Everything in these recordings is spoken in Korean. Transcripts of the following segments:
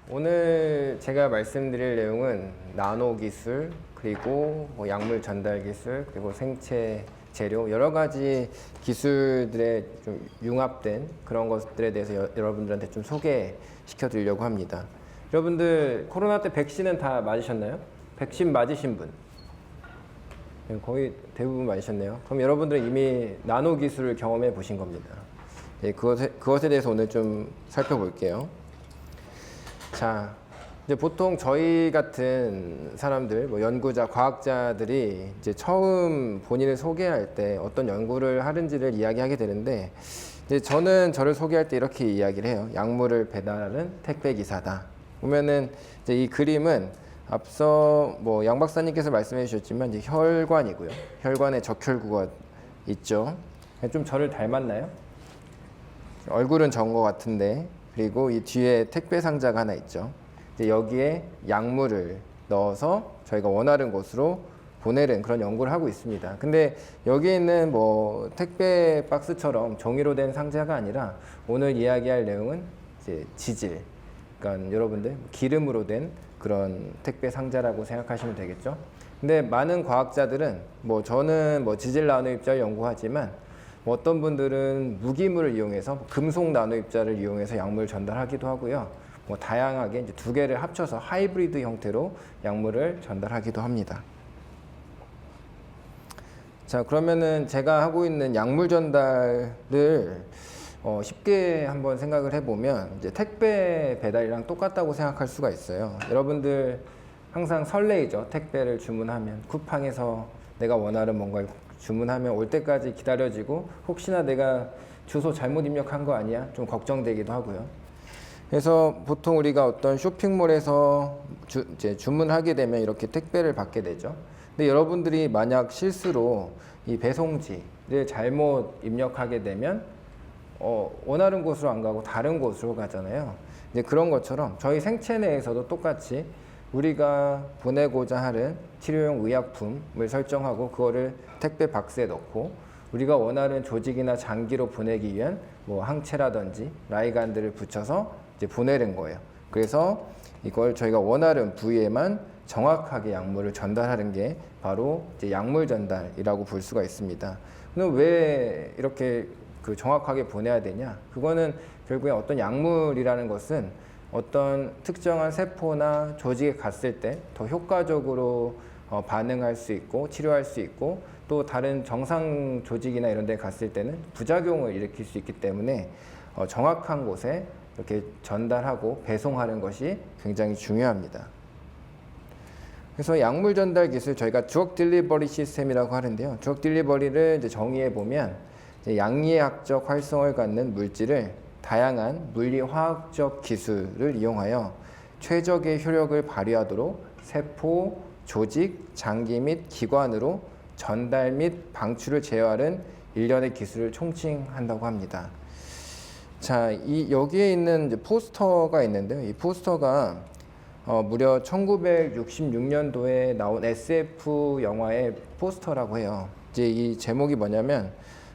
오늘 제가 말씀드릴 내용은 나노 기술, 그리고 약물 전달 기술, 그리고 생체 재료, 여러 가지 기술들에 좀 융합된 그런 것들에 대해서 여러분들한테 좀 소개시켜 드리려고 합니다. 여러분들 코로나 때 백신은 다 맞으셨나요? 백신 맞으신 분? 거의 대부분 맞으셨네요. 그럼 여러분들은 이미 나노 기술을 경험해 보신 겁니다. 네, 그것에 대해서 오늘 좀 살펴볼게요. 자, 이제 보통 저희 같은 사람들, 연구자, 과학자들이 이제 처음 본인을 소개할 때 어떤 연구를 하는지를 이야기하게 되는데, 이제 저는 저를 소개할 때 이렇게 이야기를 해요. 약물을 배달하는 택배 기사다. 보면은 이제 이 그림은 앞서 양 박사님께서 말씀해 주셨지만 이제 혈관이고요. 혈관에 적혈구가 있죠. 좀 저를 닮았나요? 얼굴은 전 것 같은데. 그리고 이 뒤에 택배 상자가 하나 있죠. 이제 여기에 약물을 넣어서 저희가 원하는 곳으로 보내는 그런 연구를 하고 있습니다. 근데 여기 있는 택배 박스처럼 종이로 된 상자가 아니라 오늘 이야기할 내용은 이제 지질, 그러니까 여러분들 기름으로 된 그런 택배 상자라고 생각하시면 되겠죠. 근데 많은 과학자들은 저는 지질 나노 입자를 연구하지만 어떤 분들은 무기물을 이용해서 금속 나노 입자를 이용해서 약물을 전달하기도 하고요. 다양하게 이제 두 개를 합쳐서 하이브리드 형태로 약물을 전달하기도 합니다. 자, 그러면은 제가 하고 있는 약물 전달을 쉽게 한번 생각을 해보면 이제 택배 배달이랑 똑같다고 생각할 수가 있어요. 여러분들 항상 설레이죠. 택배를 주문하면 쿠팡에서 내가 원하는 뭔가를 주문하면 올 때까지 기다려지고 혹시나 내가 주소 잘못 입력한 거 아니야? 좀 걱정되기도 하고요. 그래서 보통 우리가 어떤 쇼핑몰에서 이제 주문하게 되면 이렇게 택배를 받게 되죠. 근데 여러분들이 만약 실수로 이 배송지를 잘못 입력하게 되면 원하는 곳으로 안 가고 다른 곳으로 가잖아요. 이제 그런 것처럼 저희 생체 내에서도 똑같이 우리가 보내고자 하는 치료용 의약품을 설정하고 그거를 택배 박스에 넣고 우리가 원하는 조직이나 장기로 보내기 위한 항체라든지 라이간드를 붙여서 이제 보내는 거예요. 그래서 이걸 저희가 원하는 부위에만 정확하게 약물을 전달하는 게 바로 이제 약물 전달이라고 볼 수가 있습니다. 그럼 왜 이렇게 정확하게 보내야 되냐? 그거는 결국에 어떤 약물이라는 것은 어떤 특정한 세포나 조직에 갔을 때 더 효과적으로 반응할 수 있고 치료할 수 있고 또 다른 정상 조직이나 이런 데 갔을 때는 부작용을 일으킬 수 있기 때문에 정확한 곳에 이렇게 전달하고 배송하는 것이 굉장히 중요합니다. 그래서 약물 전달 기술 저희가 드럭 딜리버리 시스템이라고 하는데요. 드럭 딜리버리를 이제 정의해 보면 양리학적 활성을 갖는 물질을 다양한 물리화학적 기술을 이용하여 최적의 효력을 발휘하도록 세포, 조직, 장기 및 기관으로 전달 및 방출을 제어하는 일련의 기술을 총칭한다고 합니다. 자, 여기에 있는 이제 포스터가 있는데요. 이 포스터가 무려 1966년도에 나온 SF 영화의 포스터라고 해요. 이제 이 제목이 뭐냐면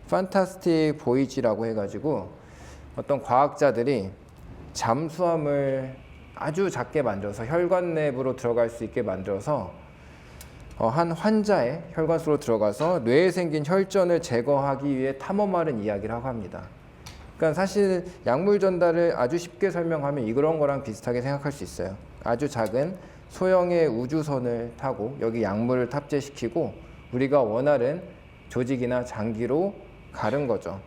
판타스틱 보이지라고 해가지고 어떤 과학자들이 잠수함을 아주 작게 만들어서 혈관 내부로 들어갈 수 있게 만들어서 한 환자의 혈관 속으로 들어가서 뇌에 생긴 혈전을 제거하기 위해 탐험하는 이야기라고 합니다. 그러니까 사실 약물 전달을 아주 쉽게 설명하면 이런 거랑 비슷하게 생각할 수 있어요. 아주 작은 소형의 우주선을 타고 여기 약물을 탑재시키고 우리가 원하는 조직이나 장기로 가는 거죠.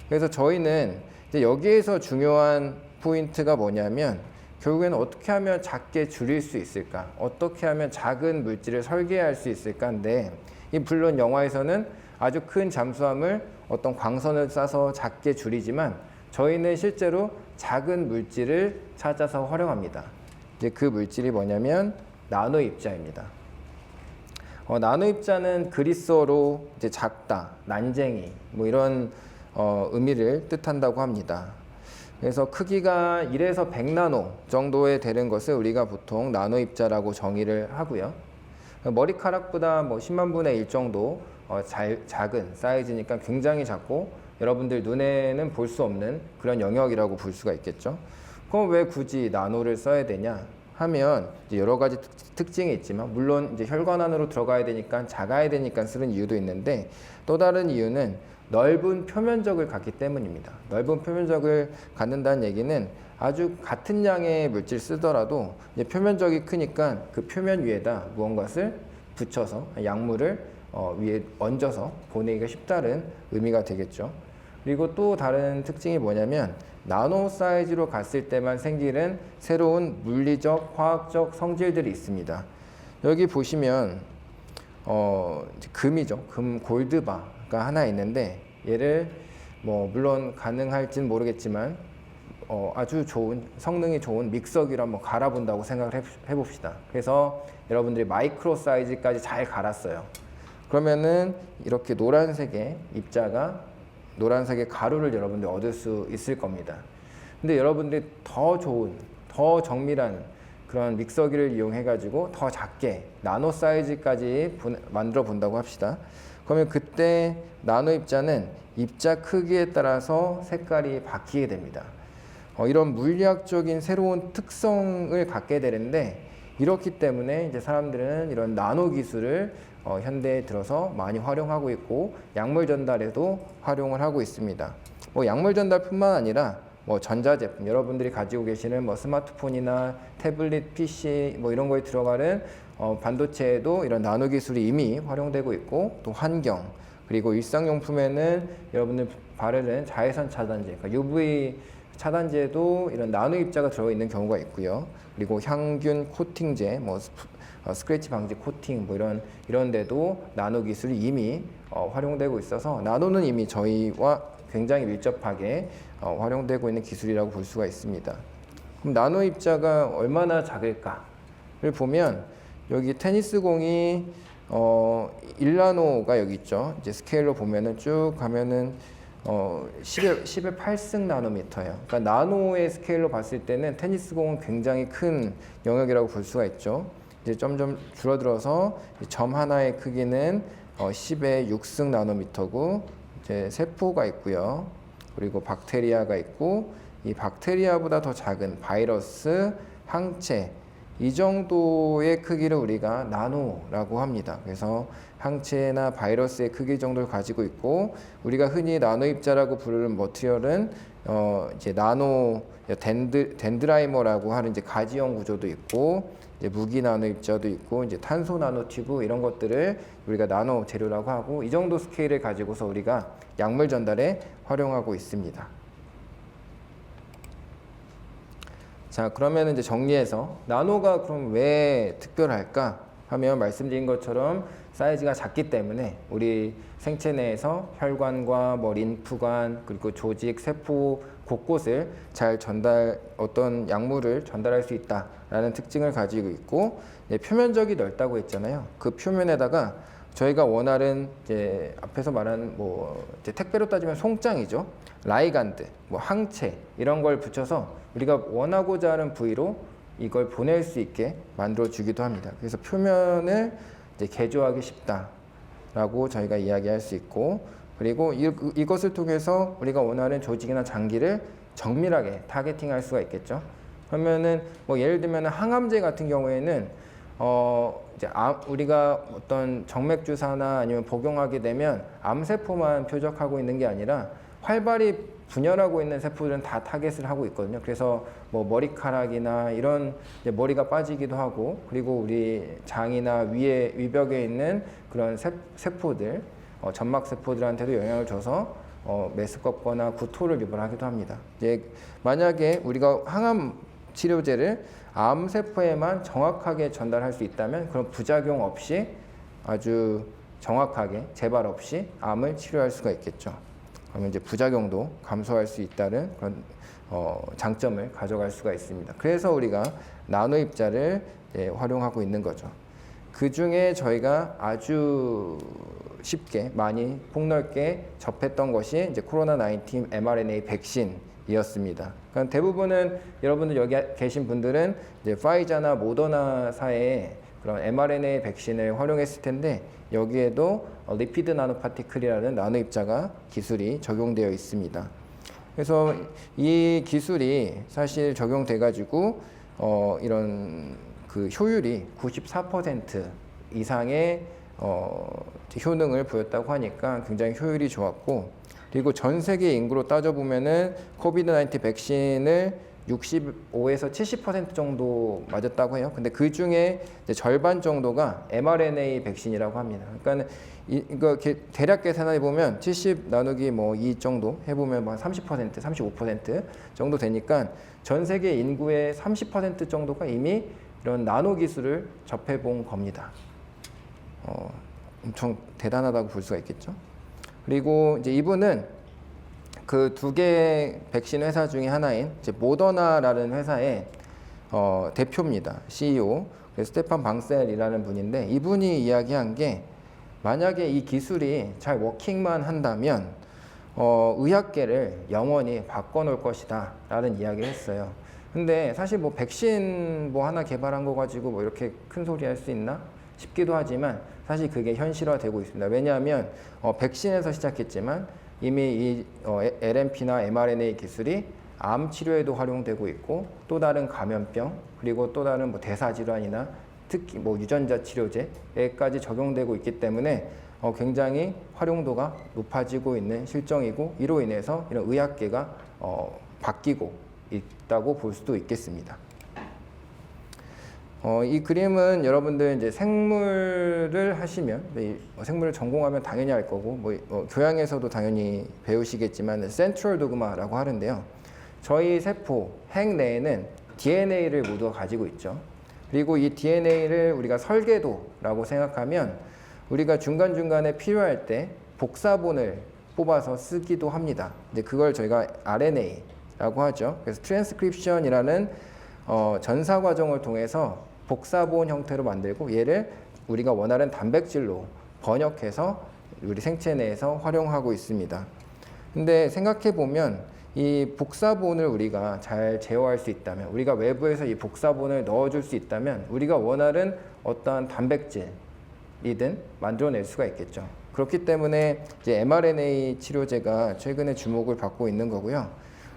그래서 저희는 이제 여기에서 중요한 포인트가 뭐냐면 결국에는 어떻게 하면 작게 줄일 수 있을까? 어떻게 하면 작은 물질을 설계할 수 있을까인데 물론 영화에서는 아주 큰 잠수함을 어떤 광선을 쏴서 작게 줄이지만 저희는 실제로 작은 물질을 찾아서 활용합니다. 이제 그 물질이 뭐냐면 나노 입자입니다. 나노 입자는 그리스어로 이제 작다, 난쟁이 이런 의미를 뜻한다고 합니다. 그래서 크기가 1에서 100나노 정도에 되는 것을 우리가 보통 나노 입자라고 정의를 하고요. 머리카락보다 10만 분의 1 정도 작은 사이즈니까 굉장히 작고 여러분들 눈에는 볼 수 없는 그런 영역이라고 볼 수가 있겠죠. 그럼 왜 굳이 나노를 써야 되냐 하면 이제 여러 가지 특징이 있지만, 물론 이제 혈관 안으로 들어가야 되니까 작아야 되니까 쓰는 이유도 있는데, 또 다른 이유는 넓은 표면적을 갖기 때문입니다. 넓은 표면적을 갖는다는 얘기는 아주 같은 양의 물질 쓰더라도 이제 표면적이 크니까 그 표면 위에다 무언가를 붙여서 약물을 위에 얹어서 보내기가 쉽다는 의미가 되겠죠. 그리고 또 다른 특징이 뭐냐면, 나노 사이즈로 갔을 때만 생기는 새로운 물리적, 화학적 성질들이 있습니다. 여기 보시면 금이죠. 금 골드바가 하나 있는데, 얘를 뭐 물론 가능할지는 모르겠지만 아주 좋은 성능이 좋은 믹서기로 한번 갈아본다고 생각을 해봅시다. 그래서 여러분들이 마이크로 사이즈까지 잘 갈았어요. 그러면은 이렇게 노란색의 입자가, 노란색의 가루를 여러분들이 얻을 수 있을 겁니다. 근데 여러분들이 더 좋은, 더 정밀한 그런 믹서기를 이용해 가지고 더 작게 나노 사이즈까지 만들어 본다고 합시다. 그러면 그때 나노 입자는 입자 크기에 따라서 색깔이 바뀌게 됩니다. 이런 물리학적인 새로운 특성을 갖게 되는데, 이렇기 때문에 이제 사람들은 이런 나노 기술을 현대에 들어서 많이 활용하고 있고, 약물 전달에도 활용을 하고 있습니다. 뭐 약물 전달뿐만 아니라 뭐 전자제품, 여러분들이 가지고 계시는 뭐 스마트폰이나 태블릿, PC 뭐 이런 거에 들어가는 반도체에도 이런 나노 기술이 이미 활용되고 있고, 또 환경, 그리고 일상용품에는 여러분들 바르는 자외선 차단제, 그러니까 UV 차단제에도 이런 나노 입자가 들어있는 경우가 있고요. 그리고 향균 코팅제, 뭐 스크래치 방지 코팅 뭐 이런 데도 나노 기술이 이미 활용되고 있어서, 나노는 이미 저희와 굉장히 밀접하게 활용되고 있는 기술이라고 볼 수가 있습니다. 그럼 나노 입자가 얼마나 작을까를 보면, 여기 테니스 공이 1나노가 여기 있죠. 이제 스케일로 보면은 쭉 가면은 10의 8승 나노미터예요. 그러니까 나노의 스케일로 봤을 때는 테니스 공은 굉장히 큰 영역이라고 볼 수가 있죠. 이제 점점 줄어들어서 점 하나의 크기는 10의 6승 나노미터고, 이제 세포가 있고요. 그리고 박테리아가 있고, 이 박테리아보다 더 작은 바이러스, 항체, 이 정도의 크기를 우리가 나노라고 합니다. 그래서 항체나 바이러스의 크기 정도를 가지고 있고, 우리가 흔히 나노 입자라고 부르는 머티리얼은 이제 나노 덴드라이머라고 하는 이제 가지형 구조도 있고, 이제 무기 나노 입자도 있고, 이제 탄소 나노 튜브 이런 것들을 우리가 나노 재료라고 하고, 이 정도 스케일을 가지고서 우리가 약물 전달에 활용하고 있습니다. 자, 그러면 이제 정리해서 나노가 그럼 왜 특별할까 하면, 말씀드린 것처럼 사이즈가 작기 때문에 우리 생체 내에서 혈관과 뭐 림프관, 그리고 조직, 세포 곳곳을 잘 어떤 약물을 전달할 수 있다라는 특징을 가지고 있고, 표면적이 넓다고 했잖아요. 그 표면에다가 저희가 원하는 이제 앞에서 말한 뭐 이제 택배로 따지면 송장이죠. 라이간드, 뭐 항체 이런 걸 붙여서 우리가 원하고자 하는 부위로 이걸 보낼 수 있게 만들어 주기도 합니다. 그래서 표면을 이제 개조하기 쉽다라고 저희가 이야기할 수 있고, 그리고 이것을 통해서 우리가 원하는 조직이나 장기를 정밀하게 타겟팅할 수가 있겠죠. 그러면은 뭐 예를 들면 항암제 같은 경우에는 이제 우리가 어떤 정맥 주사나 아니면 복용하게 되면 암세포만 표적하고 있는 게 아니라 활발히 분열하고 있는 세포들은 다 타겟을 하고 있거든요. 그래서 뭐 머리카락이나 이런 이제 머리가 빠지기도 하고, 그리고 우리 장이나 위벽에 있는 그런 세포들, 점막 세포들한테도 영향을 줘서 메스껍거나 구토를 유발하기도 합니다. 이제 만약에 우리가 항암 치료제를 암 세포에만 정확하게 전달할 수 있다면, 그런 부작용 없이 아주 정확하게 재발 없이 암을 치료할 수가 있겠죠. 그러면 이제 부작용도 감소할 수 있다는 그런 장점을 가져갈 수가 있습니다. 그래서 우리가 나노 입자를 활용하고 있는 거죠. 그 중에 저희가 아주 쉽게 많이 폭넓게 접했던 것이 이제 코로나19 mRNA 백신이었습니다. 그러니까 대부분은 여러분들 여기 계신 분들은 이제 파이자나 모더나사의 그런 mRNA 백신을 활용했을 텐데, 여기에도 리피드 나노파티클이라는 나노 입자가 기술이 적용되어 있습니다. 그래서 이 기술이 사실 적용돼 가지고 이런 그 효율이 94% 이상의 효능을 보였다고 하니까 굉장히 효율이 좋았고, 그리고 전 세계 인구로 따져보면은 코비드-19 백신을 65에서 70% 정도 맞았다고 해요. 근데 그 중에 절반 정도가 mRNA 백신이라고 합니다. 그러니까 이거 대략 계산해 보면 70 나누기 뭐 2 정도 해보면 뭐 30%, 35% 정도 되니까 전 세계 인구의 30% 정도가 이미 이런 나노 기술을 접해 본 겁니다. 엄청 대단하다고 볼 수가 있겠죠. 그리고 이제 이분은 그 두 개 백신 회사 중에 하나인 이제 모더나라는 회사의 대표입니다. CEO. 스테판 방셀이라는 분인데, 이분이 이야기한 게 만약에 이 기술이 잘 워킹만 한다면 의학계를 영원히 바꿔놓을 것이다 라는 이야기를 했어요. 근데 사실 뭐 백신 뭐 하나 개발한 거 가지고 뭐 이렇게 큰 소리 할 수 있나 싶기도 하지만 사실 그게 현실화되고 있습니다. 왜냐하면 백신에서 시작했지만 이미 이 LNP나 mRNA 기술이 암 치료에도 활용되고 있고, 또 다른 감염병, 그리고 또 다른 뭐 대사질환이나 특히 뭐 유전자 치료제에까지 적용되고 있기 때문에 굉장히 활용도가 높아지고 있는 실정이고, 이로 인해서 이런 의학계가 바뀌고 있다고 볼 수도 있겠습니다. 이 그림은 여러분들 이제 생물을 하시면, 생물을 전공하면 당연히 알 거고, 교양에서도 당연히 배우시겠지만 센트럴 도그마라고 하는데요. 저희 세포, 핵 내에는 DNA를 모두 가지고 있죠. 그리고 이 DNA를 우리가 설계도라고 생각하면 우리가 중간중간에 필요할 때 복사본을 뽑아서 쓰기도 합니다. 이제 그걸 저희가 RNA라고 하죠. 그래서 트랜스크립션이라는 전사 과정을 통해서 복사본 형태로 만들고, 얘를 우리가 원하는 단백질로 번역해서 우리 생체 내에서 활용하고 있습니다. 근데 생각해 보면 이 복사본을 우리가 잘 제어할 수 있다면, 우리가 외부에서 이 복사본을 넣어줄 수 있다면 우리가 원하는 어떠한 단백질이든 만들어낼 수가 있겠죠. 그렇기 때문에 이제 mRNA 치료제가 최근에 주목을 받고 있는 거고요.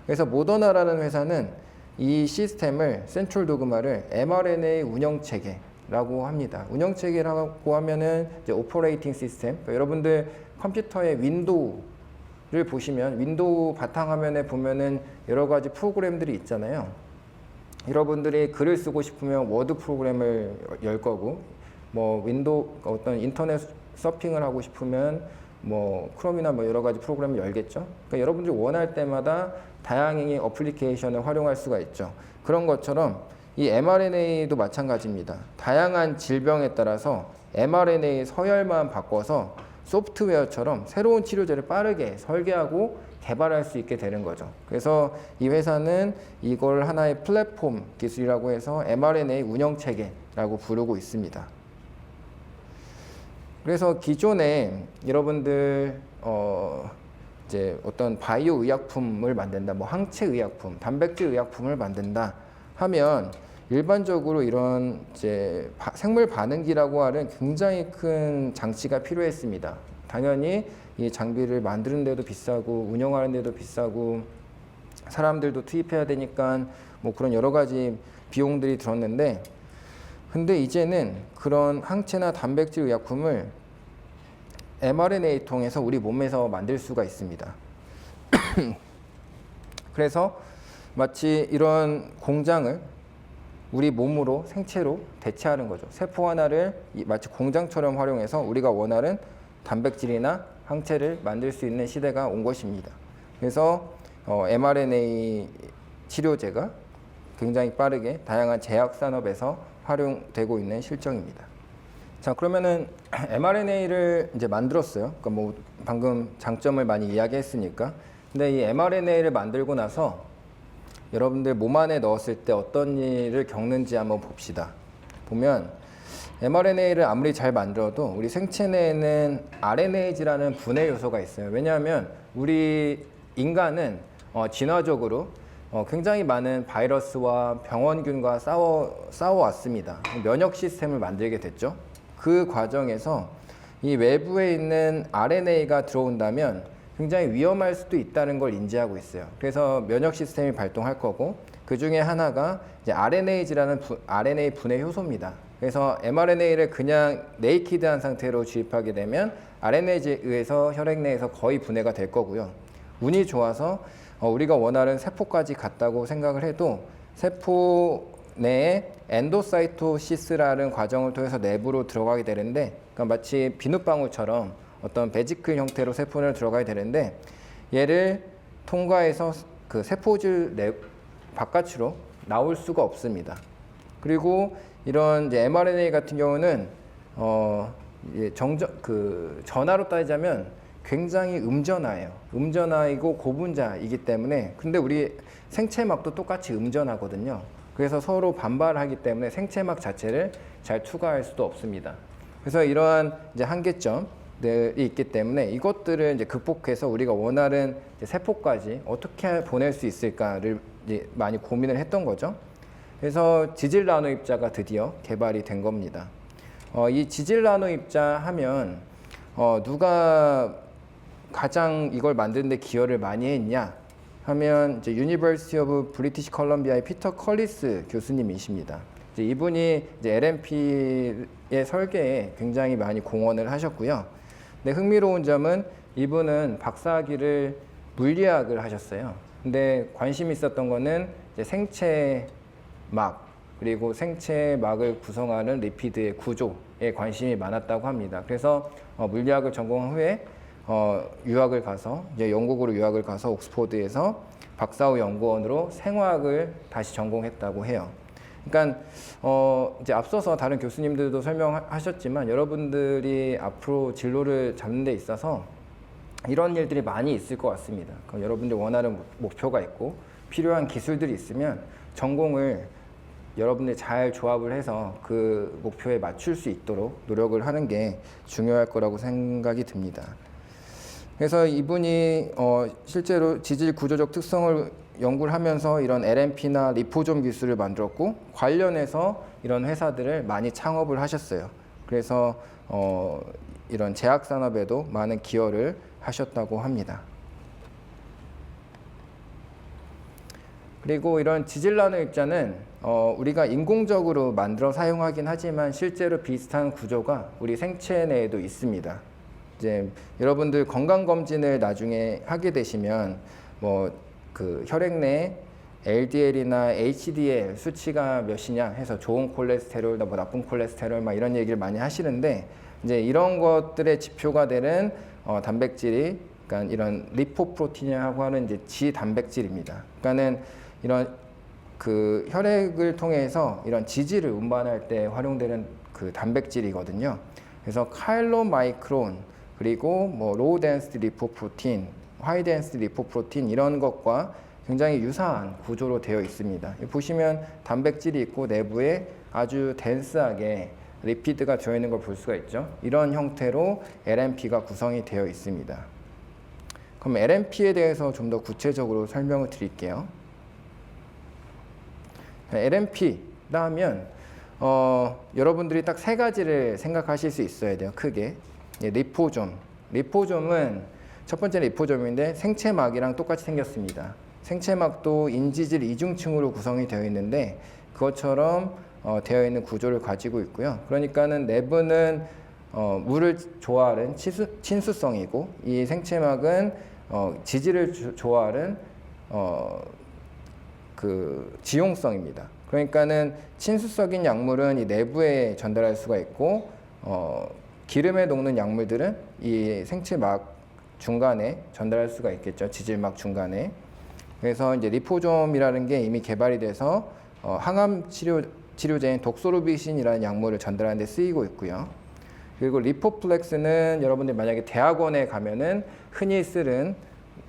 그래서 모더나라는 회사는 이 시스템을, 센트럴 도그마를 mRNA 운영체계라고 합니다. 운영체계라고 하면은 이제 오퍼레이팅 시스템. 그러니까 여러분들 컴퓨터의 윈도우를 보시면 윈도우 바탕화면에 보면은 여러 가지 프로그램들이 있잖아요. 여러분들이 글을 쓰고 싶으면 워드 프로그램을 열 거고, 뭐 윈도우 어떤 인터넷 서핑을 하고 싶으면 뭐 크롬이나 뭐 여러 가지 프로그램을 열겠죠. 그러니까 여러분들이 원할 때마다 다양히 어플리케이션을 활용할 수가 있죠. 그런 것처럼 이 mRNA도 마찬가지입니다. 다양한 질병에 따라서 mRNA 서열만 바꿔서 소프트웨어처럼 새로운 치료제를 빠르게 설계하고 개발할 수 있게 되는 거죠. 그래서 이 회사는 이걸 하나의 플랫폼 기술이라고 해서 mRNA 운영체계라고 부르고 있습니다. 그래서 기존에 여러분들 이제 어떤 바이오 의약품을 만든다, 뭐 항체 의약품, 단백질 의약품을 만든다 하면 일반적으로 이런 이제 생물 반응기라고 하는 굉장히 큰 장치가 필요했습니다. 당연히 이 장비를 만드는 데도 비싸고 운영하는 데도 비싸고 사람들도 투입해야 되니까 뭐 그런 여러 가지 비용들이 들었는데, 근데 이제는 그런 항체나 단백질 의약품을 mRNA 통해서 우리 몸에서 만들 수가 있습니다. 그래서 마치 이런 공장을 우리 몸으로, 생체로 대체하는 거죠. 세포 하나를 마치 공장처럼 활용해서 우리가 원하는 단백질이나 항체를 만들 수 있는 시대가 온 것입니다. 그래서 mRNA 치료제가 굉장히 빠르게 다양한 제약 산업에서 활용되고 있는 실정입니다. 자, 그러면은 mRNA를 이제 만들었어요. 그러니까 뭐 방금 장점을 많이 이야기했으니까. 근데 이 mRNA를 만들고 나서 여러분들 몸 안에 넣었을 때 어떤 일을 겪는지 한번 봅시다. 보면 mRNA를 아무리 잘 만들어도 우리 생체 내에는 RNase라는 분해 요소가 있어요. 왜냐하면 우리 인간은 진화적으로 굉장히 많은 바이러스와 병원균과 싸워왔습니다. 면역 시스템을 만들게 됐죠. 그 과정에서 이 외부에 있는 RNA가 들어온다면 굉장히 위험할 수도 있다는 걸 인지하고 있어요. 그래서 면역 시스템이 발동할 거고 그 중에 하나가 이제 RNA라는 RNA 분해 효소입니다. 그래서 mRNA를 그냥 네이키드한 상태로 주입하게 되면 RNA에 의해서 혈액 내에서 거의 분해가 될 거고요. 운이 좋아서 우리가 원하는 세포까지 갔다고 생각을 해도 세포 내에 엔도사이토시스라는 과정을 통해서 내부로 들어가게 되는데, 그러니까 마치 비눗방울처럼 어떤 베지클 형태로 세포를 들어가게 되는데, 얘를 통과해서 그 세포질 바깥으로 나올 수가 없습니다. 그리고 이런 이제 mRNA 같은 경우는 전하로 따지자면 굉장히 음전하예요. 음전하이고 고분자이기 때문에, 근데 우리 생체막도 똑같이 음전하거든요. 그래서 서로 반발하기 때문에 생체막 자체를 잘 투과할 수도 없습니다. 그래서 이러한 이제 한계점들이 있기 때문에 이것들을 이제 극복해서 우리가 원하는 이제 세포까지 어떻게 보낼 수 있을까를 이제 많이 고민을 했던 거죠. 그래서 지질 나노 입자가 드디어 개발이 된 겁니다. 이 지질 나노 입자 하면 누가 가장 이걸 만드는데 기여를 많이 했냐 하면 이제 University of British Columbia의 피터 컬리스 교수님이십니다. 이제 이분이 이제 LNP의 설계에 굉장히 많이 공헌을 하셨고요. 근데 흥미로운 점은 이분은 박사학위를 물리학을 하셨어요. 근데 관심 있었던 거는 이제 생체막 그리고 생체막을 구성하는 리피드의 구조에 관심이 많았다고 합니다. 그래서 물리학을 전공한 후에 유학을 가서 이제 영국으로 유학을 가서 옥스포드에서 박사후 연구원으로 생화학을 다시 전공했다고 해요. 그러니까 이제 앞서서 다른 교수님들도 설명하셨지만 여러분들이 앞으로 진로를 잡는 데 있어서 이런 일들이 많이 있을 것 같습니다. 여러분들 원하는 목표가 있고 필요한 기술들이 있으면 전공을 여러분들이 잘 조합을 해서 그 목표에 맞출 수 있도록 노력을 하는 게 중요할 거라고 생각이 듭니다. 그래서 이분이 실제로 지질 구조적 특성을 연구를 하면서 이런 LNP나 리포좀 기술을 만들었고 관련해서 이런 회사들을 많이 창업을 하셨어요. 그래서 이런 제약 산업에도 많은 기여를 하셨다고 합니다. 그리고 이런 지질 나노 입자는 우리가 인공적으로 만들어 사용하긴 하지만 실제로 비슷한 구조가 우리 생체 내에도 있습니다. 이제 여러분들 건강 검진을 나중에 하게 되시면 뭐 그 혈액 내 LDL이나 HDL 수치가 몇이냐 해서 좋은 콜레스테롤, 뭐 나쁜 콜레스테롤 막 이런 얘기를 많이 하시는데, 이제 이런 것들의 지표가 되는 단백질이 그러니까 이런 리포프로틴이라고 하는 이제 지 단백질입니다. 그러니까는 이런 그 혈액을 통해서 이런 지질을 운반할 때 활용되는 그 단백질이거든요. 그래서 카일로마이크론 그리고 뭐 로우 덴시티 리포프로틴, 하이 덴시티 리포프로틴 이런 것과 굉장히 유사한 구조로 되어 있습니다. 보시면 단백질이 있고 내부에 아주 덴스하게 리피드가 들어있는 걸 볼 수가 있죠. 이런 형태로 LNP가 구성이 되어 있습니다. 그럼 LNP에 대해서 좀 더 구체적으로 설명을 드릴게요. LNP라 하면 여러분들이 딱 세 가지를 생각하실 수 있어야 돼요. 크게. 리포좀. 리포좀은 첫 번째 리포좀인데 생체막이랑 똑같이 생겼습니다. 생체막도 인지질 이중층으로 구성이 되어 있는데 그것처럼 되어 있는 구조를 가지고 있고요. 그러니까는 내부는 물을 좋아하는 친수성이고 이 생체막은 지질을 좋아하는 그 지용성입니다. 그러니까는 친수성인 약물은 이 내부에 전달할 수가 있고 기름에 녹는 약물들은 이 생체막 중간에 전달할 수가 있겠죠. 지질막 중간에. 그래서 이제 리포좀이라는 게 이미 개발이 돼서 항암 치료제인 독소르비신이라는 약물을 전달하는 데 쓰이고 있고요. 그리고 리포플렉스는 여러분들 만약에 대학원에 가면은 흔히 쓰는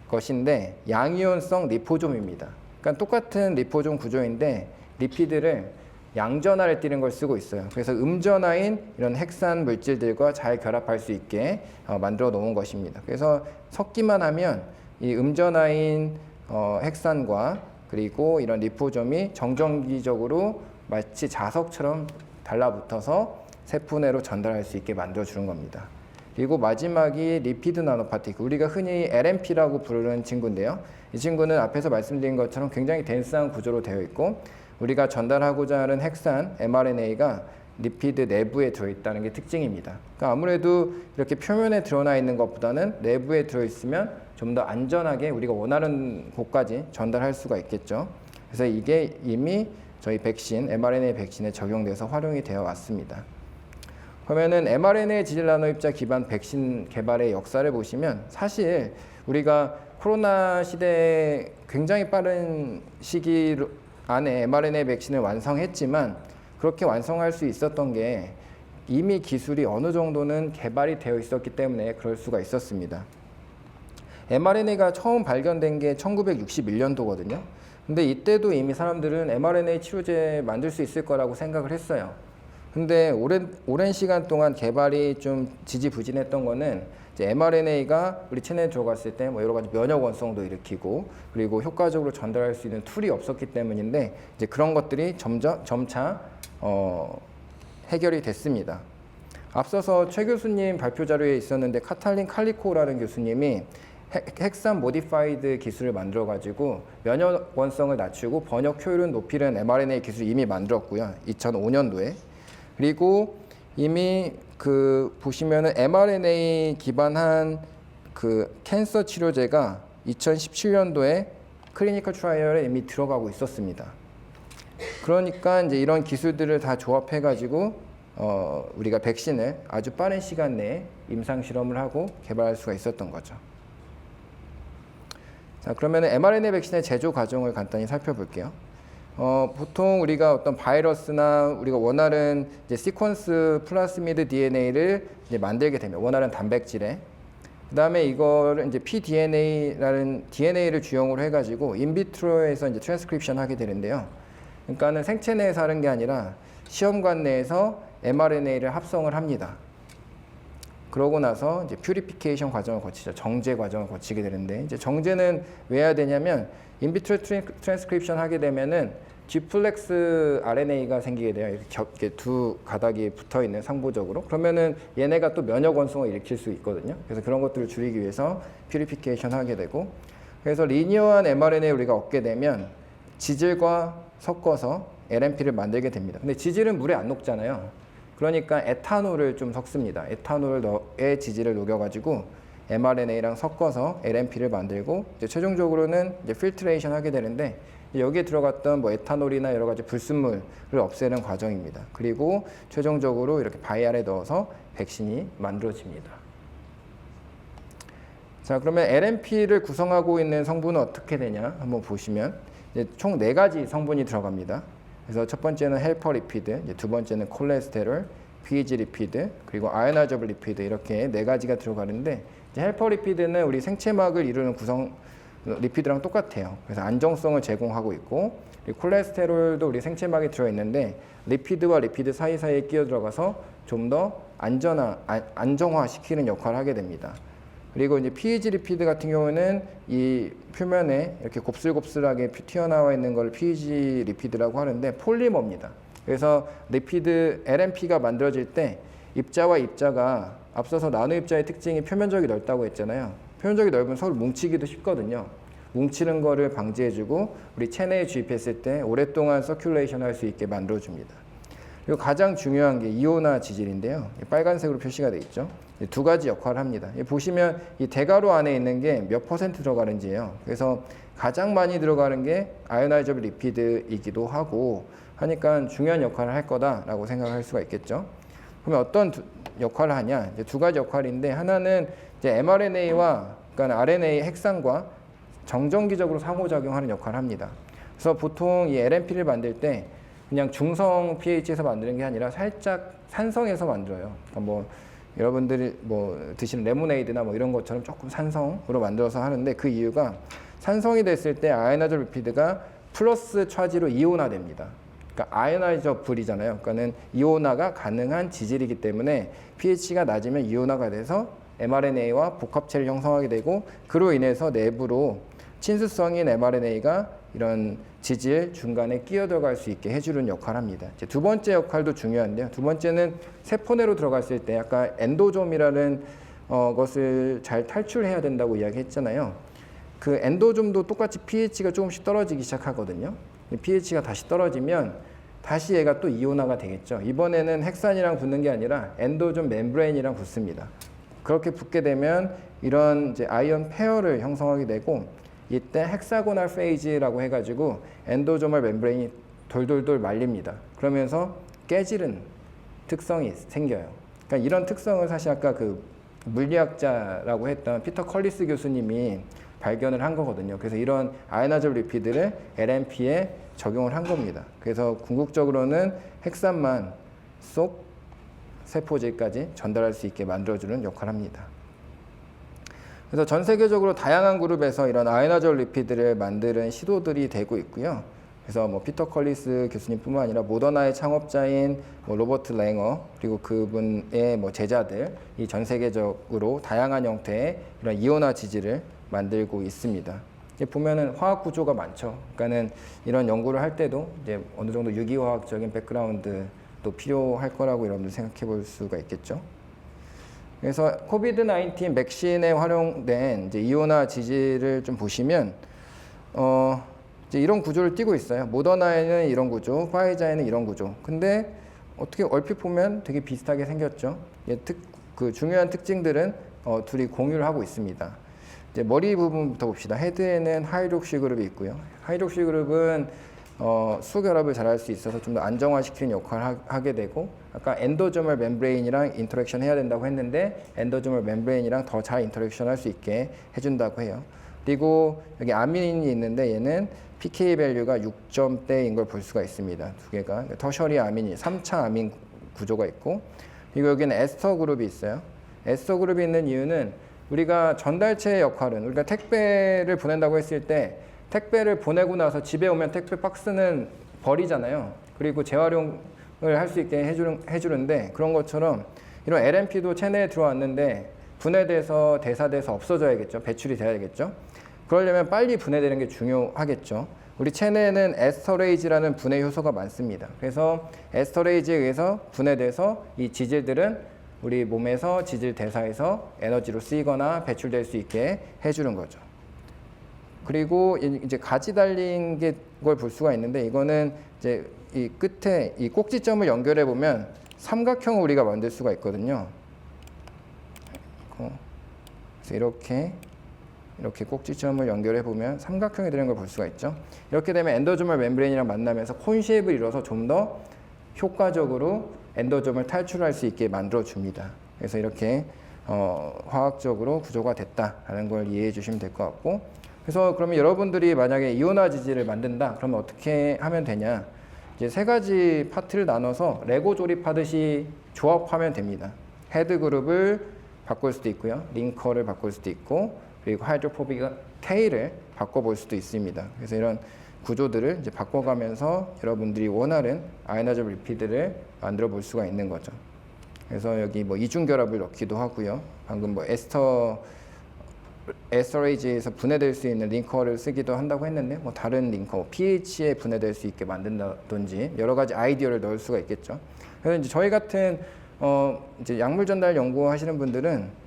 것인데 양이온성 리포좀입니다. 그러니까 똑같은 리포좀 구조인데 리피드를 양전하를 띠는 걸 쓰고 있어요. 그래서 음전하인 이런 핵산 물질들과 잘 결합할 수 있게 만들어 놓은 것입니다. 그래서 섞기만 하면 이 음전하인 핵산과 그리고 이런 리포좀이 정전기적으로 마치 자석처럼 달라붙어서 세포 내로 전달할 수 있게 만들어 주는 겁니다. 그리고 마지막이 리피드 나노파티클, 우리가 흔히 LNP라고 부르는 친구인데요. 이 친구는 앞에서 말씀드린 것처럼 굉장히 덴스한 구조로 되어 있고 우리가 전달하고자 하는 핵산 mRNA가 리피드 내부에 들어있다는 게 특징입니다. 그러니까 아무래도 이렇게 표면에 드러나 있는 것보다는 내부에 들어있으면 좀 더 안전하게 우리가 원하는 곳까지 전달할 수가 있겠죠. 그래서 이게 이미 저희 백신, mRNA 백신에 적용돼서 활용이 되어 왔습니다. 그러면은 mRNA 지질 나노 입자 기반 백신 개발의 역사를 보시면 사실 우리가 코로나 시대에 굉장히 빠른 시기 안에 mRNA 백신을 완성했지만 그렇게 완성할 수 있었던 게 이미 기술이 어느 정도는 개발이 되어 있었기 때문에 그럴 수가 있었습니다. mRNA가 처음 발견된 게 1961년도거든요. 근데 이때도 이미 사람들은 mRNA 치료제 만들 수 있을 거라고 생각을 했어요. 근데 오랜 시간 동안 개발이 좀 지지부진했던 거는 이제 mRNA가 우리 체내에 들어갔을 때 뭐 여러 가지 면역 원성도 일으키고 그리고 효과적으로 전달할 수 있는 툴이 없었기 때문인데 이제 그런 것들이 점차 해결이 됐습니다. 앞서서 최 교수님 발표 자료에 있었는데 카탈린 칼리코라는 교수님이 핵산 모디파이드 기술을 만들어 가지고 면역 원성을 낮추고 번역 효율을 높이는 mRNA 기술을 이미 만들었고요. 2005년도에. 그리고 이미 보시면은 mRNA 기반한 캔서 치료제가 2017년도에 클리니컬 트라이얼에 이미 들어가고 있었습니다. 그러니까 이제 이런 기술들을 다 조합해 가지고 우리가 백신을 아주 빠른 시간 내에 임상 실험을 하고 개발할 수가 있었던 거죠. 자, 그러면 mRNA 백신의 제조 과정을 간단히 살펴볼게요. 보통 우리가 어떤 바이러스나 우리가 원하는 이제 시퀀스 플라스미드 DNA를 이제 만들게 되면 원하는 단백질에 그다음에 이거를 이제 pDNA라는 DNA를 주용으로 해가지고 인비트로에서 이제 트랜스크립션 하게 되는데요. 그러니까는 생체 내에서 하는 게 아니라 시험관 내에서 mRNA를 합성을 합니다. 그러고 나서 이제 퓨리피케이션 과정을 거치죠. 정제 과정을 거치게 되는데 이제 정제는 왜 해야 되냐면 인비트로 트랜스크립션 하게 되면은 G플렉스 RNA가 생기게 돼요. 이렇게 두 가닥이 붙어 있는 상부적으로. 그러면은 얘네가 또 면역 원성을 일으킬 수 있거든요. 그래서 그런 것들을 줄이기 위해서 퓨리피케이션 하게 되고 그래서 리니어한 mRNA 우리가 얻게 되면 지질과 섞어서 LNP를 만들게 됩니다. 근데 지질은 물에 안 녹잖아요. 그러니까 에탄올을 좀 섞습니다. 에탄올의 지질을 녹여가지고 mRNA랑 섞어서 LNP를 만들고 이제 최종적으로는 이제 필트레이션 하게 되는데 여기에 들어갔던 뭐 에탄올이나 여러 가지 불순물을 없애는 과정입니다. 그리고 최종적으로 이렇게 바이알에 넣어서 백신이 만들어집니다. 자, 그러면 LNP를 구성하고 있는 성분은 어떻게 되냐 한번 보시면 이제 총 4가지 성분이 들어갑니다. 그래서 첫 번째는 헬퍼 리피드, 이제 두 번째는 콜레스테롤, PEG 리피드, 그리고 아이오나이저블 리피드 이렇게 4가지가 들어가는데 이제 헬퍼 리피드는 우리 생체막을 이루는 구성 리피드랑 똑같아요. 그래서 안정성을 제공하고 있고 그리고 콜레스테롤도 우리 생체막에 들어있는데 리피드와 리피드 사이사이에 끼어 들어가서 좀 더 안정화시키는 역할을 하게 됩니다. 그리고 이제 PEG 리피드 같은 경우는 이 표면에 이렇게 곱슬곱슬하게 튀어나와 있는 걸 PEG 리피드라고 하는데 폴리머입니다. 그래서 리피드 LNP가 만들어질 때 입자와 입자가 앞서서 나노 입자의 특징이 표면적이 넓다고 했잖아요. 표면적이 넓으면 서로 뭉치기도 쉽거든요. 뭉치는 거를 방지해주고 우리 체내에 주입했을 때 오랫동안 서큘레이션 할 수 있게 만들어줍니다. 그리고 가장 중요한 게 이온화 지질인데요. 빨간색으로 표시가 되어 있죠. 2가지 역할을 합니다. 보시면 이 대가로 안에 있는 게 몇 % 들어가는지예요. 그래서 가장 많이 들어가는 게 아이오나이저블 리피드이기도 하고 하니까 중요한 역할을 할 거다라고 생각할 수가 있겠죠. 그러면 어떤 역할을 하냐? 이제 2가지 역할인데 하나는 이제 mRNA와 그러니까 RNA 핵산과 정전기적으로 상호작용하는 역할을 합니다. 그래서 보통 이 LNP를 만들 때 그냥 중성 pH에서 만드는 게 아니라 살짝 산성에서 만들어요. 그러니까 뭐 여러분들이 뭐 드시는 레모네이드나 뭐 이런 것처럼 조금 산성으로 만들어서 하는데 그 이유가 산성이 됐을 때 아이오나이저 리피드가 플러스 차지로 이온화됩니다. 그러니까 아이오나이저블이잖아요. 그러니까는 이온화가 가능한 지질이기 때문에 pH가 낮으면 이온화가 돼서 mRNA와 복합체를 형성하게 되고 그로 인해서 내부로 친수성인 mRNA가 이런 지질 중간에 끼어 들어갈 수 있게 해주는 역할을 합니다. 이제 두 번째 역할도 중요한데요. 두 번째는 세포 내로 들어갔을 때 약간 엔도좀이라는 것을 잘 탈출해야 된다고 이야기했잖아요. 그 엔도좀도 똑같이 pH가 조금씩 떨어지기 시작하거든요. pH가 다시 떨어지면 다시 얘가 또 이온화가 되겠죠. 이번에는 헥산이랑 붙는 게 아니라 엔도좀 멤브레인이랑 붙습니다. 그렇게 붙게 되면 이런 이제 아이온 페어를 형성하게 되고, 이때 헥사고널 페이즈라고 해가지고 엔도조멀 멤브레인이 돌돌돌 말립니다. 그러면서 깨지는 특성이 생겨요. 그러니까 이런 특성을 사실 아까 그 물리학자라고 했던 피터 컬리스 교수님이 발견을 한 거거든요. 그래서 이런 아이오나이저 리피드를 LNP에 적용을 한 겁니다. 그래서 궁극적으로는 헥산만 쏙 세포질까지 전달할 수 있게 만들어주는 역할을 합니다. 그래서 전 세계적으로 다양한 그룹에서 이런 아이오나이저 리피드를 만드는 시도들이 되고 있고요. 그래서 뭐 피터 컬리스 교수님뿐만 아니라 모더나의 창업자인 뭐 로버트 랭어, 그리고 그분의 뭐 제자들, 이 전 세계적으로 다양한 형태의 이런 이온화 지질을 만들고 있습니다. 보면은 화학 구조가 많죠. 그러니까는 이런 연구를 할 때도 이제 어느 정도 유기화학적인 백그라운드도 필요할 거라고 여러분들 생각해 볼 수가 있겠죠. 그래서 코비드-19 백신에 활용된 이제 이온화 지질을 좀 보시면 이제 이런 구조를 띠고 있어요. 모더나에는 이런 구조, 화이자에는 이런 구조. 근데 어떻게 얼핏 보면 되게 비슷하게 생겼죠. 그 중요한 특징들은 둘이 공유를 하고 있습니다. 이제 머리 부분부터 봅시다. 헤드에는 하이드록시 그룹이 있고요. 하이드록시 그룹은 수결합을 잘 할 수 있어서 좀 더 안정화시키는 역할을 하게 되고, 아까 엔도조멀 멤브레인이랑 인터랙션 해야 된다고 했는데 엔도조멀 멤브레인이랑 더 잘 인터랙션 할 수 있게 해준다고 해요. 그리고 여기 아민이 있는데 얘는 pK 밸류가 6점대인 걸 볼 수가 있습니다. 두 개가 터셔리 아민이 3차 아민 구조가 있고, 그리고 여기는 에스터 그룹이 있어요. 에스터 그룹이 있는 이유는 우리가 전달체의 역할은, 우리가 택배를 보낸다고 했을 때 택배를 보내고 나서 집에 오면 택배 박스는 버리잖아요. 그리고 재활용을 할 수 있게 해주는데, 그런 것처럼 이런 LNP도 체내에 들어왔는데 분해돼서 대사돼서 없어져야겠죠. 배출이 돼야겠죠. 그러려면 빨리 분해되는 게 중요하겠죠. 우리 체내에는 에스터레이즈라는 분해 효소가 많습니다. 그래서 에스터레이즈에 의해서 분해돼서 이 지질들은 우리 몸에서 지질 대사에서 에너지로 쓰이거나 배출될 수 있게 해주는 거죠. 그리고 이제 가지 달린 걸 볼 수가 있는데, 이거는 이제 이 끝에 이 꼭지점을 연결해 보면 삼각형을 우리가 만들 수가 있거든요. 그래서 이렇게 꼭지점을 연결해 보면 삼각형이 되는 걸 볼 수가 있죠. 이렇게 되면 엔도조멀 멤브레인이랑 만나면서 콘 쉐입을 이뤄서 좀 더 효과적으로 엔도점을 탈출할 수 있게 만들어 줍니다. 그래서 이렇게 화학적으로 구조가 됐다라는 걸 이해해 주시면 될 것 같고, 그래서 그러면 여러분들이 만약에 이온화 지질을 만든다, 그러면 어떻게 하면 되냐? 이제 세 가지 파트를 나눠서 레고 조립하듯이 조합하면 됩니다. 헤드 그룹을 바꿀 수도 있고요, 링커를 바꿀 수도 있고, 그리고 하이드로포빅 테일을 바꿔볼 수도 있습니다. 그래서 이런 구조들을 이제 바꿔가면서 여러분들이 원하는 아이오나이저 리피드를 만들어 볼 수가 있는 거죠. 그래서 여기 뭐 이중 결합을 넣기도 하고요. 방금 뭐 에스터레이즈에서 분해될 수 있는 링커를 쓰기도 한다고 했는데, 뭐 다른 링커, pH에 분해될 수 있게 만든다든지 여러 가지 아이디어를 넣을 수가 있겠죠. 그래서 이제 저희 같은 이제 약물 전달 연구하시는 분들은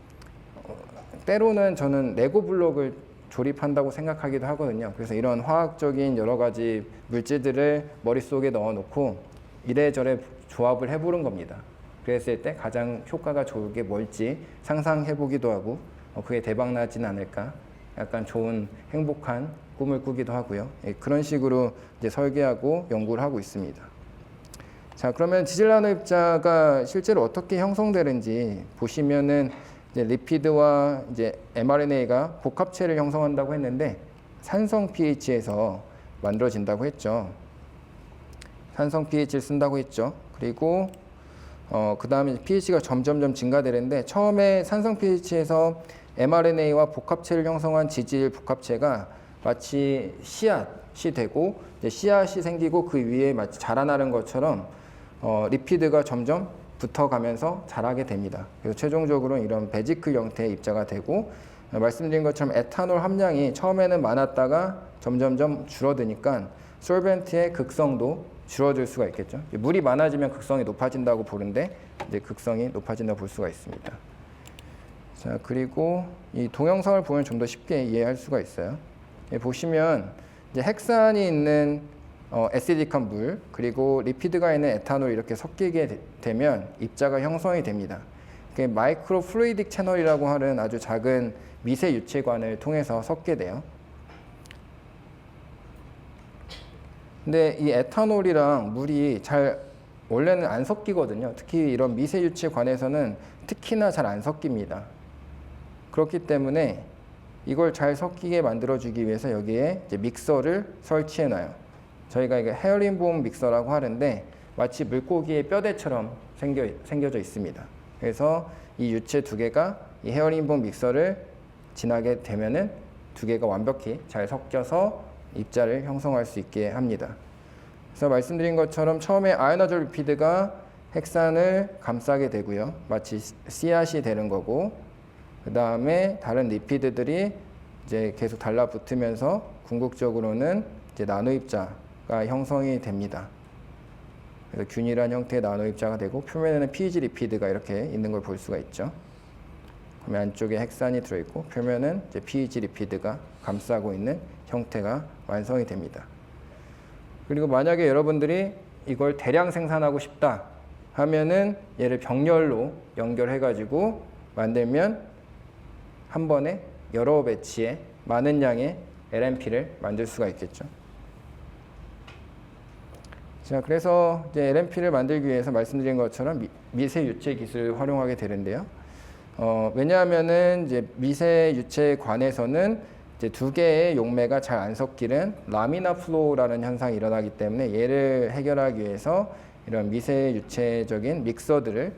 때로는 저는 레고 블록을 조립한다고 생각하기도 하거든요. 그래서 이런 화학적인 여러 가지 물질들을 머릿속에 넣어놓고 이래저래 조합을 해보는 겁니다. 그랬을 때 가장 효과가 좋은 게 뭘지 상상해보기도 하고, 그게 대박나진 않을까, 약간 좋은 행복한 꿈을 꾸기도 하고요. 그런 식으로 이제 설계하고 연구를 하고 있습니다. 자, 그러면 지질 나노 입자가 실제로 어떻게 형성되는지 보시면은, 이제 리피드와 이제 mRNA가 복합체를 형성한다고 했는데 산성 pH에서 만들어진다고 했죠. 산성 pH를 쓴다고 했죠. 그리고 그 다음에 pH가 점점점 증가되는데, 처음에 산성 pH에서 mRNA와 복합체를 형성한 지질 복합체가 마치 씨앗이 되고, 이제 씨앗이 생기고 그 위에 마치 자라나는 것처럼 리피드가 점점 붙어가면서 자라게 됩니다. 그래서 최종적으로 이런 베지클 형태의 입자가 되고, 말씀드린 것처럼 에탄올 함량이 처음에는 많았다가 점점점 줄어드니까 솔벤트의 극성도 줄어들 수가 있겠죠. 물이 많아지면 극성이 높아진다고 보는데 이제 극성이 높아진다고 볼 수가 있습니다. 자, 그리고 이 동영상을 보면 좀 더 쉽게 이해할 수가 있어요. 보시면 이제 핵산이 있는 에시딕한 물 그리고 리피드가 있는 에탄올 이렇게 섞이게 되면 입자가 형성이 됩니다. 마이크로 플루이딕 채널이라고 하는 아주 작은 미세 유체관을 통해서 섞게 돼요. 근데 이 에탄올이랑 물이 원래는 안 섞이거든요. 특히 이런 미세 유체관에서는 특히나 잘 안 섞입니다. 그렇기 때문에 이걸 잘 섞이게 만들어주기 위해서 여기에 이제 믹서를 설치해 놔요. 저희가 이게 헤어링본 믹서라고 하는데 마치 물고기의 뼈대처럼 생겨져 있습니다. 그래서 이 유체 두 개가 이 헤어링본 믹서를 지나게 되면은 두 개가 완벽히 잘 섞여서 입자를 형성할 수 있게 합니다. 그래서 말씀드린 것처럼 처음에 아연화조 리피드가 핵산을 감싸게 되고요. 마치 씨앗이 되는 거고, 그 다음에 다른 리피드들이 이제 계속 달라붙으면서 궁극적으로는 이제 나노 입자가 형성이 됩니다. 그래서 균일한 형태의 나노 입자가 되고 표면에는 PEG 리피드가 이렇게 있는 걸 볼 수가 있죠. 그러면 안쪽에 핵산이 들어있고 표면은 이제 PEG 리피드가 감싸고 있는 형태가 완성이 됩니다. 그리고 만약에 여러분들이 이걸 대량 생산하고 싶다 하면은 얘를 병렬로 연결해가지고 만들면 한 번에 여러 배치의 많은 양의 LNP를 만들 수가 있겠죠. 자, 그래서 이제 LNP를 만들기 위해서 말씀드린 것처럼 미세 유체 기술을 활용하게 되는데요. 왜냐하면은 이제 미세 유체관에서는 이제 두 개의 용매가 잘 안 섞이는 라미나 플로우라는 현상이 일어나기 때문에 얘를 해결하기 위해서 이런 미세 유체적인 믹서들을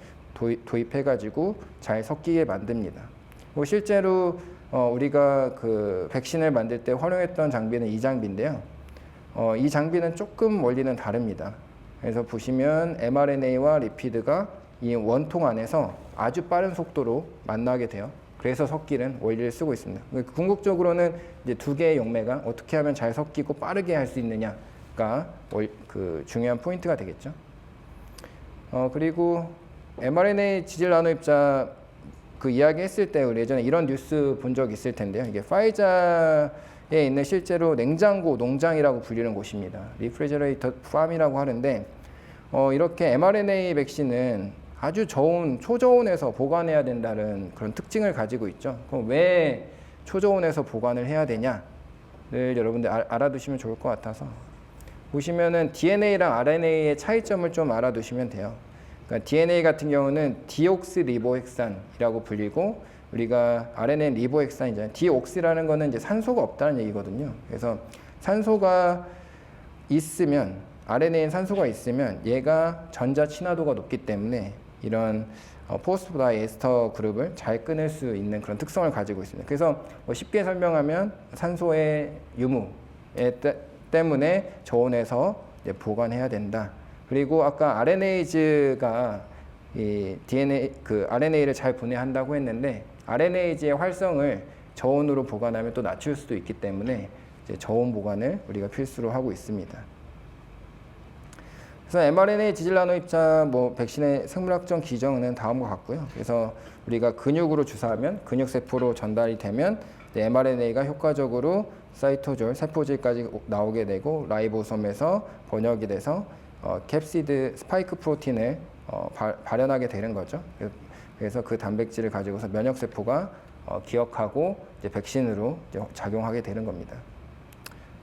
도입해가지고 잘 섞이게 만듭니다. 뭐 실제로 우리가 그 백신을 만들 때 활용했던 장비는 이 장비인데요. 이 장비는 조금 원리는 다릅니다. 그래서 보시면 mRNA와 리피드가 이 원통 안에서 아주 빠른 속도로 만나게 돼요. 그래서 섞이는 원리를 쓰고 있습니다. 궁극적으로는 이제 두 개의 용매가 어떻게 하면 잘 섞이고 빠르게 할 수 있느냐가 그 중요한 포인트가 되겠죠. 그리고 mRNA 지질 나노 입자 그 이야기 했을 때 우리 예전에 이런 뉴스 본 적 있을 텐데요. 이게 파이자에 있는 실제로 냉장고 농장이라고 불리는 곳입니다. 리프리저레이터 팜이라고 하는데 이렇게 mRNA 백신은 아주 저온 초저온에서 보관해야 된다는 그런 특징을 가지고 있죠. 그럼 왜 초저온에서 보관을 해야 되냐를 여러분들 알아두시면 좋을 것 같아서 보시면은 DNA랑 RNA의 차이점을 좀 알아두시면 돼요. 그러니까 DNA 같은 경우는 디옥스리보핵산이라고 불리고 우리가 RNA는 리보핵산이잖아요. 디옥시라는 거는 이제 산소가 없다는 얘기거든요. 그래서 산소가 있으면 RNA엔 산소가 있으면 얘가 전자 친화도가 높기 때문에 이런 포스포다이에스터 그룹을 잘 끊을 수 있는 그런 특성을 가지고 있습니다. 그래서 쉽게 설명하면 산소의 유무 때문에 저온에서 보관해야 된다. 그리고 아까 RNA즈가 이 DNA 그 RNA를 잘 분해한다고 했는데 RNA즈의 활성을 저온으로 보관하면 또 낮출 수도 있기 때문에 이제 저온 보관을 우리가 필수로 하고 있습니다. 그래서 mRNA 지질 나노 입자 백신의 생물학적 기전은 다음과 같고요. 그래서 우리가 근육으로 주사하면 근육 세포로 전달이 되면 mRNA가 효과적으로 사이토졸 세포질까지 나오게 되고 라이보솜에서 번역이 돼서 캡시드 스파이크 프로틴을 발현하게 되는 거죠. 그래서 그 단백질을 가지고서 면역 세포가 기억하고 이제 백신으로 이제 작용하게 되는 겁니다.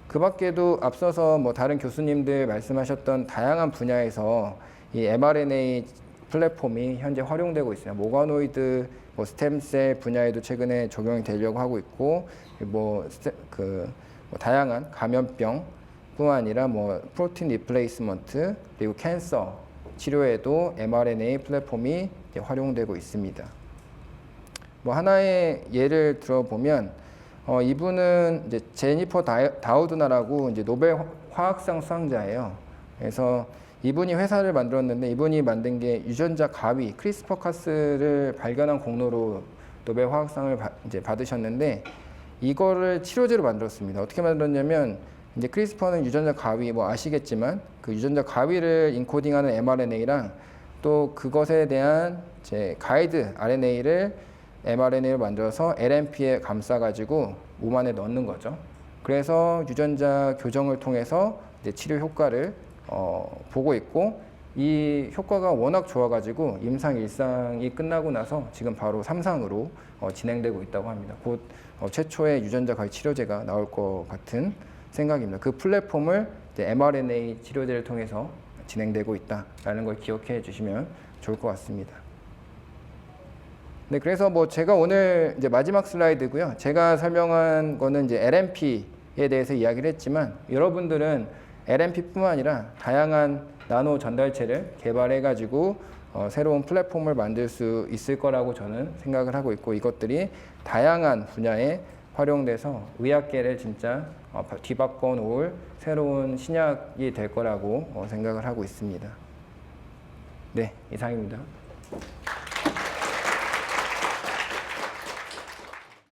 그 밖에도 앞서서 다른 교수님들 말씀하셨던 다양한 분야에서 이 mRNA 플랫폼이 현재 활용되고 있습니다. 모가노이드, 스템셀 분야에도 최근에 적용이 되려고 하고 있고, 다양한 감염병뿐만 아니라 프로틴 리플레이스먼트 그리고 캔서 치료에도 mRNA 플랫폼이 활용되고 있습니다. 하나의 예를 들어보면 이분은 이제 제니퍼 다우드나라고 이제 노벨 화학상 수상자예요. 그래서 이분이 회사를 만들었는데 이분이 만든 게 유전자 가위, 크리스퍼카스를 발견한 공로로 노벨 화학상을 이제 받으셨는데 이거를 치료제로 만들었습니다. 어떻게 만들었냐면 이제 크리스퍼는 유전자 가위 아시겠지만 그 유전자 가위를 인코딩하는 mRNA랑 또 그것에 대한 가이드 RNA를 mRNA를 만들어서 LNP에 감싸가지고 몸 안에 넣는 거죠. 그래서 유전자 교정을 통해서 이제 치료 효과를 보고 있고, 이 효과가 워낙 좋아가지고 임상 1상이 끝나고 나서 지금 바로 3상으로 진행되고 있다고 합니다. 곧 최초의 유전자 가위 치료제가 나올 것 같은 생각입니다. 그 플랫폼을 이제 mRNA 치료제를 통해서 진행되고 있다라는 걸 기억해 주시면 좋을 것 같습니다. 네, 그래서 뭐 제가 오늘 이제 마지막 슬라이드고요. 제가 설명한 거는 이제 LNP에 대해서 이야기를 했지만, 여러분들은 LNP뿐만 아니라 다양한 나노 전달체를 개발해 가지고 새로운 플랫폼을 만들 수 있을 거라고 저는 생각을 하고 있고, 이것들이 다양한 분야에 활용돼서 의학계를 진짜 뒤바꿔 놓을 새로운 신약이 될 거라고 생각을 하고 있습니다. 네, 이상입니다.